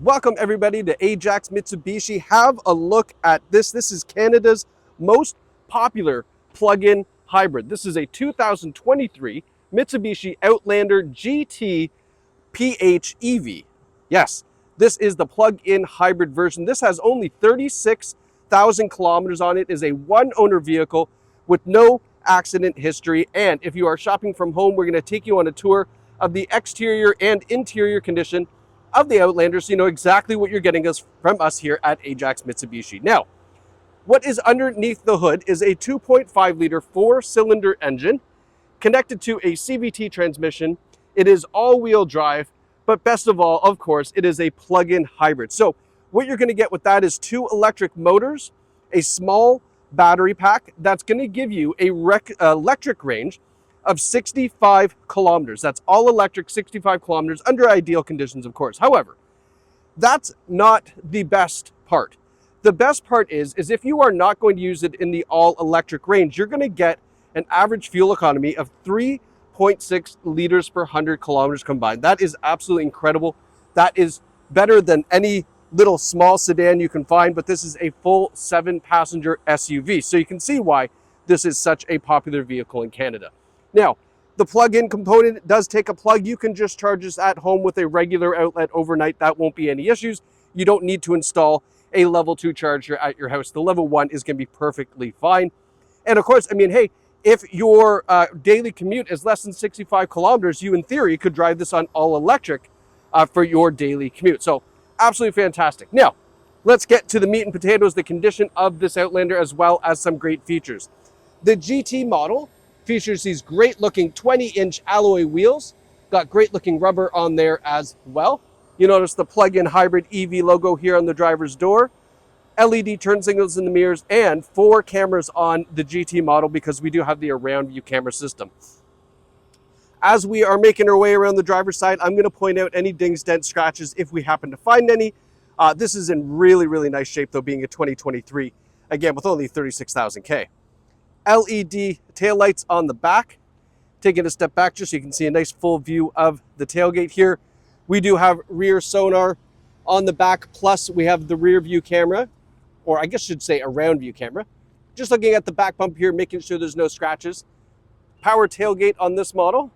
Welcome everybody to Ajax Mitsubishi. Have a look at this. This is Canada's most popular plug-in hybrid. This is a 2023 Mitsubishi Outlander GT PHEV. Yes, this is the plug-in hybrid version. This has only 36,000 kilometers on it. It is a one-owner vehicle with no accident history. And if you are shopping from home, we're going to take you on a tour of the exterior and interior condition of the Outlander, so you know exactly what you're getting from us here at Ajax Mitsubishi. Now, what is underneath the hood is a 2.5 liter four-cylinder engine connected to a CVT transmission. It is all-wheel drive, but best of all, of course, it is a plug-in hybrid. So what you're going to get with that is two electric motors, a small battery pack that's going to give you a electric range of 65 kilometers. That's all electric, 65 kilometers under ideal conditions, of course. However, that's not the best part. The best part is if you are not going to use it in the all electric range, you're going to get an average fuel economy of 3.6 liters per 100 kilometers combined. That is absolutely incredible. That is better than any little small sedan you can find, but this is a full 7-passenger SUV. So you can see why this is such a popular vehicle in Canada. Now, the plug-in component does take a plug. You can just charge this at home with a regular outlet overnight. That won't be any issues. You don't need to install a level 2 charger at your house. The level 1 is going to be perfectly fine. And of course, I mean, hey, if your daily commute is less than 65 kilometers, you in theory could drive this on all electric for your daily commute. So absolutely fantastic. Now, let's get to the meat and potatoes, the condition of this Outlander, as well as some great features. The GT model features these great looking 20-inch alloy wheels, got great looking rubber on there as well. You notice the plug-in hybrid EV logo here on the driver's door, LED turn signals in the mirrors, and 4 cameras on the GT model because we do have the around view camera system. As we are making our way around the driver's side, I'm going to point out any dings, dents, scratches if we happen to find any. This is in really, really nice shape though, being a 2023, again with only 36,000 K. LED taillights on the back. Taking a step back just so you can see a nice full view of the tailgate here. We do have rear sonar on the back, plus we have the rear view camera, or I guess I should say around view camera. Just looking at the back bump here, making sure there's no scratches. Power tailgate on this model.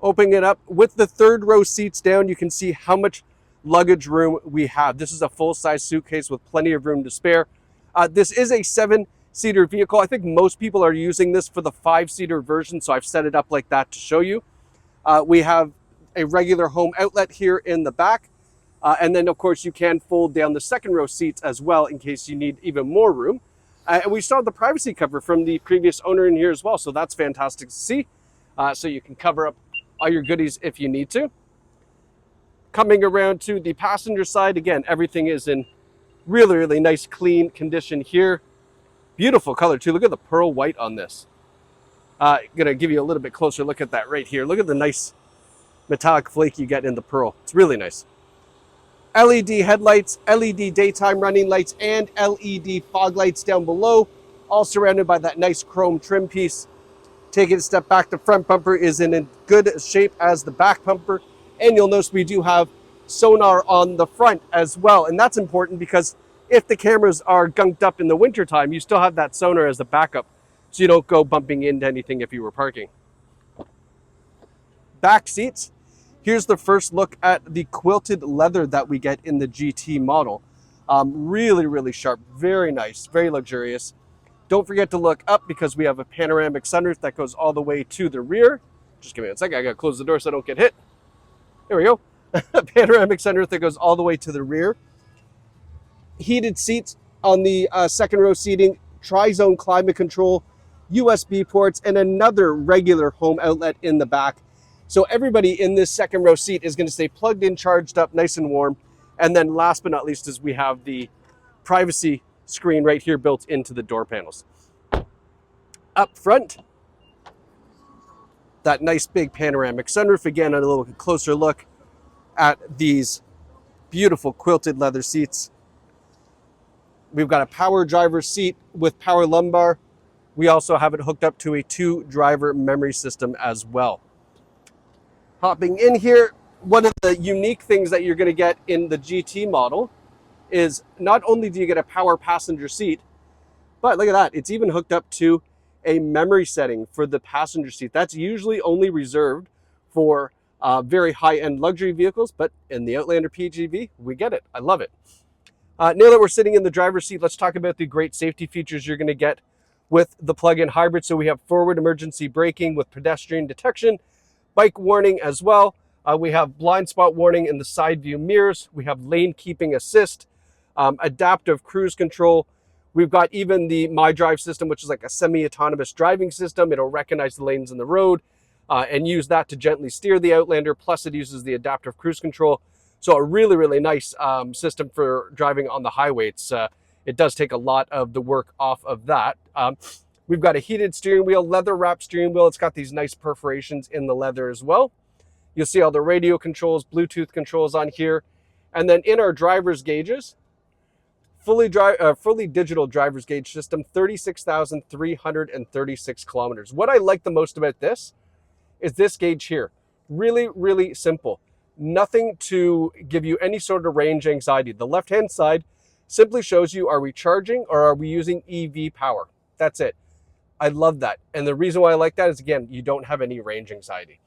Opening it up with the third row seats down, you can see how much luggage room we have. This is a full-size suitcase with plenty of room to spare. This is a 7-seater vehicle. I think most people are using this for the 5-seater version, so I've set it up like that to show you. We have a regular home outlet here in the back, and then of course you can fold down the second row seats as well in case you need even more room. And we still have the privacy cover from the previous owner in here as well, so that's fantastic to see. So you can cover up all your goodies if you need to. Coming around to the passenger side, again, everything is in really, really nice, clean condition here. Beautiful color too. Look at the pearl white on this. Gonna give you a little bit closer look at that right here. Look at the nice metallic flake you get in the pearl. It's really nice. LED headlights, LED daytime running lights, and LED fog lights down below, all surrounded by that nice chrome trim piece. Taking a step back, the front bumper is in good shape as the back bumper, and you'll notice we do have sonar on the front as well, and that's important because if the cameras are gunked up in the wintertime, you still have that sonar as a backup, so you don't go bumping into anything if you were parking. Back seats. Here's the first look at the quilted leather that we get in the GT model. Really, really sharp, very nice, very luxurious. Don't forget to look up because we have a panoramic sunroof that goes all the way to the rear. Just give me a second, I gotta close the door so I don't get hit. There we go. A panoramic sunroof that goes all the way to the rear. Heated seats on the second row seating, tri-zone climate control, USB ports, and another regular home outlet in the back. So everybody in this second row seat is going to stay plugged in, charged up, nice and warm. And then last but not least is we have the privacy screen right here built into the door panels. Up front, that nice big panoramic sunroof. Again, a little closer look at these beautiful quilted leather seats. We've got a power driver seat with power lumbar. We also have it hooked up to a 2-driver memory system as well. Hopping in here, one of the unique things that you're going to get in the GT model is not only do you get a power passenger seat, but look at that, it's even hooked up to a memory setting for the passenger seat. That's usually only reserved for very high-end luxury vehicles, but in the Outlander PHEV, we get it. I love it. Now that we're sitting in the driver's seat, let's talk about the great safety features you're going to get with the plug-in hybrid. So we have forward emergency braking with pedestrian detection, bike warning as well. We have blind spot warning in the side view mirrors. We have lane keeping assist, adaptive cruise control. We've got even the My Drive system, which is like a semi-autonomous driving system. It'll recognize the lanes in the road and use that to gently steer the Outlander. Plus it uses the adaptive cruise control. So a really, really nice system for driving on the highway. It does take a lot of the work off of that. We've got a heated steering wheel, leather wrapped steering wheel. It's got these nice perforations in the leather as well. You'll see all the radio controls, Bluetooth controls on here. And then in our driver's gauges, fully digital driver's gauge system, 36,336 kilometers. What I like the most about this is this gauge here. Really, really simple. Nothing to give you any sort of range anxiety. The left-hand side simply shows you, are we charging or are we using EV power? That's it. I love that. And the reason why I like that is, again, you don't have any range anxiety.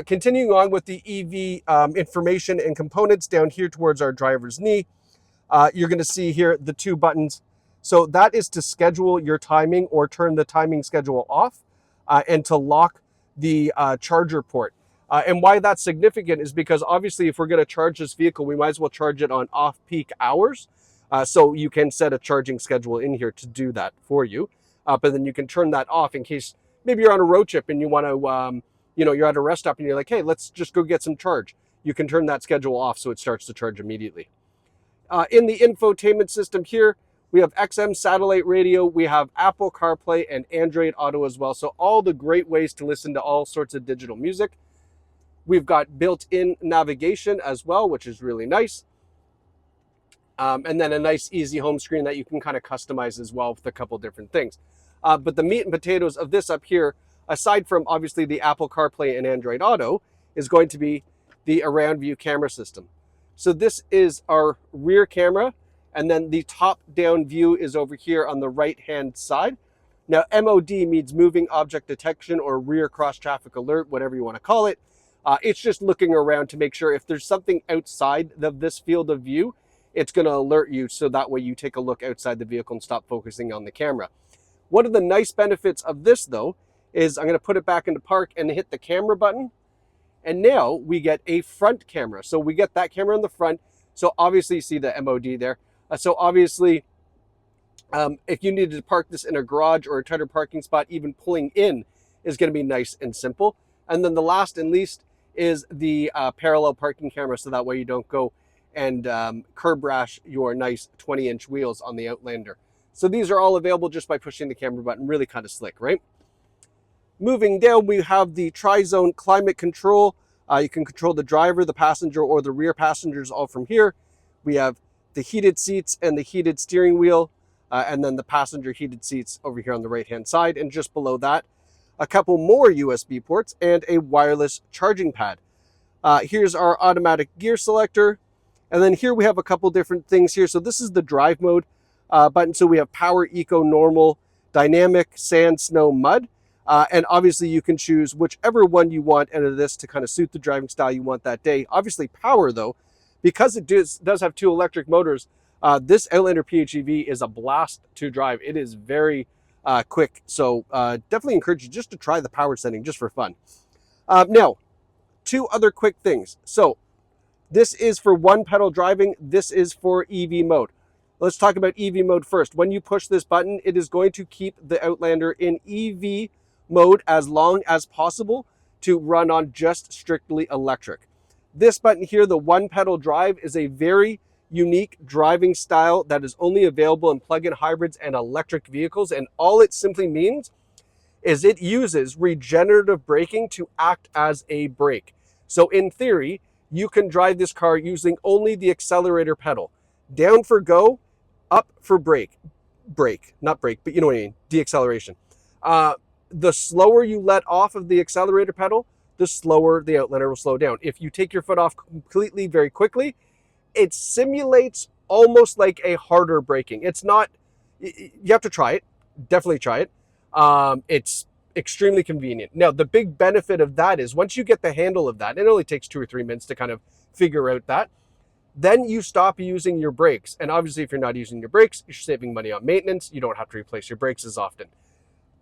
Continuing on with the EV information and components down here towards our driver's knee, you're going to see here the two buttons. So that is to schedule your timing or turn the timing schedule off and to lock the charger port. And why that's significant is because obviously if we're going to charge this vehicle, we might as well charge it on off-peak hours. So you can set a charging schedule in here to do that for you. But then you can turn that off in case maybe you're on a road trip and you want to, you're at a rest stop and you're like, hey, let's just go get some charge. You can turn that schedule off so it starts to charge immediately. In the infotainment system here, we have XM satellite radio, we have Apple CarPlay and Android Auto as well. So all the great ways to listen to all sorts of digital music. We've got built-in navigation as well, which is really nice. And then a nice easy home screen that you can kind of customize as well with a couple different things. But the meat and potatoes of this up here, aside from obviously the Apple CarPlay and Android Auto, is going to be the around view camera system. So this is our rear camera, and then the top down view is over here on the right hand side. Now MOD means moving object detection or rear cross traffic alert, whatever you want to call it. It's just looking around to make sure if there's something outside of this field of view, it's going to alert you, so that way you take a look outside the vehicle and stop focusing on the camera. One of the nice benefits of this though is I'm going to put it back into park and hit the camera button, and now we get a front camera. So we get that camera in the front. So obviously you see the MOD there. So obviously if you needed to park this in a garage or a tighter parking spot, even pulling in is going to be nice and simple. And then the last and least is the parallel parking camera, so that way you don't go and curb rash your nice 20-inch wheels on the Outlander. So these are all available just by pushing the camera button. Really kind of slick, right? Moving down, we have the tri-zone climate control. You can control the driver, the passenger, or the rear passengers all from here. We have the heated seats and the heated steering wheel, and then the passenger heated seats over here on the right-hand side. And just below that, a couple more USB ports and a wireless charging pad. Here's our automatic gear selector. And then here we have a couple different things here. So this is the drive mode button. So we have power, eco, normal, dynamic, sand, snow, mud. And obviously you can choose whichever one you want out of this to kind of suit the driving style you want that day. Obviously power though, because it does have two electric motors, this Outlander PHEV is a blast to drive. It is very quick. So definitely encourage you just to try the power setting just for fun. Now, two other quick things. So this is for one pedal driving. This is for EV mode. Let's talk about EV mode first. When you push this button, it is going to keep the Outlander in EV mode as long as possible to run on just strictly electric. This button here, the one pedal drive, is a very unique driving style that is only available in plug-in hybrids and electric vehicles. And all it simply means is it uses regenerative braking to act as a brake. So in theory, you can drive this car using only the accelerator pedal. Down for go, up for brake. Brake, not brake, but you know what I mean, deacceleration. The slower you let off of the accelerator pedal, the slower the Outlander will slow down. If you take your foot off completely very quickly, it simulates almost like a harder braking. It's not, you have to try it, definitely try it. It's extremely convenient. Now, the big benefit of that is once you get the handle of that, it only takes 2 or 3 minutes to kind of figure out that, then you stop using your brakes. And obviously, if you're not using your brakes, you're saving money on maintenance. You don't have to replace your brakes as often.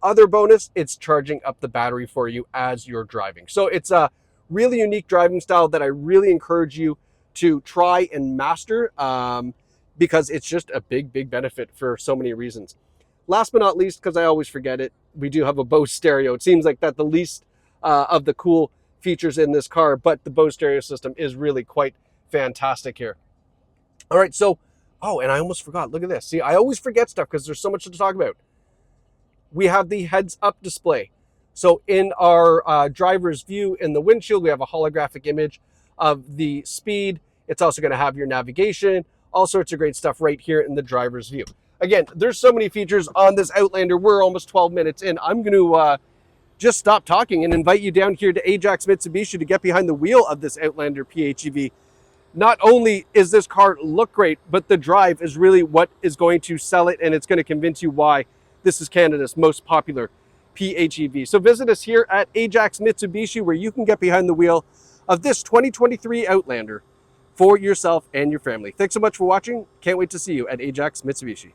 Other bonus, it's charging up the battery for you as you're driving. So it's a really unique driving style that I really encourage you to try and master because it's just a big benefit for so many reasons. Last but not least, because I always forget it, we do have a Bose stereo. It seems like that's the least of the cool features in this car, but the Bose stereo system is really quite fantastic here. All right, so, oh, and I almost forgot. Look at this. See, I always forget stuff because there's so much to talk about. We have the heads-up display. So in our driver's view in the windshield, we have a holographic image of the speed. It's also going to have your navigation, all sorts of great stuff right here in the driver's view. Again, there's so many features on this Outlander. We're almost 12 minutes in. I'm going to just stop talking and invite you down here to Ajax Mitsubishi to get behind the wheel of this Outlander PHEV. Not only is this car look great, but the drive is really what is going to sell it, and it's going to convince you why this is Canada's most popular PHEV. So visit us here at Ajax Mitsubishi, where you can get behind the wheel of this 2023 Outlander for yourself and your family. Thanks so much for watching. Can't wait to see you at Ajax Mitsubishi.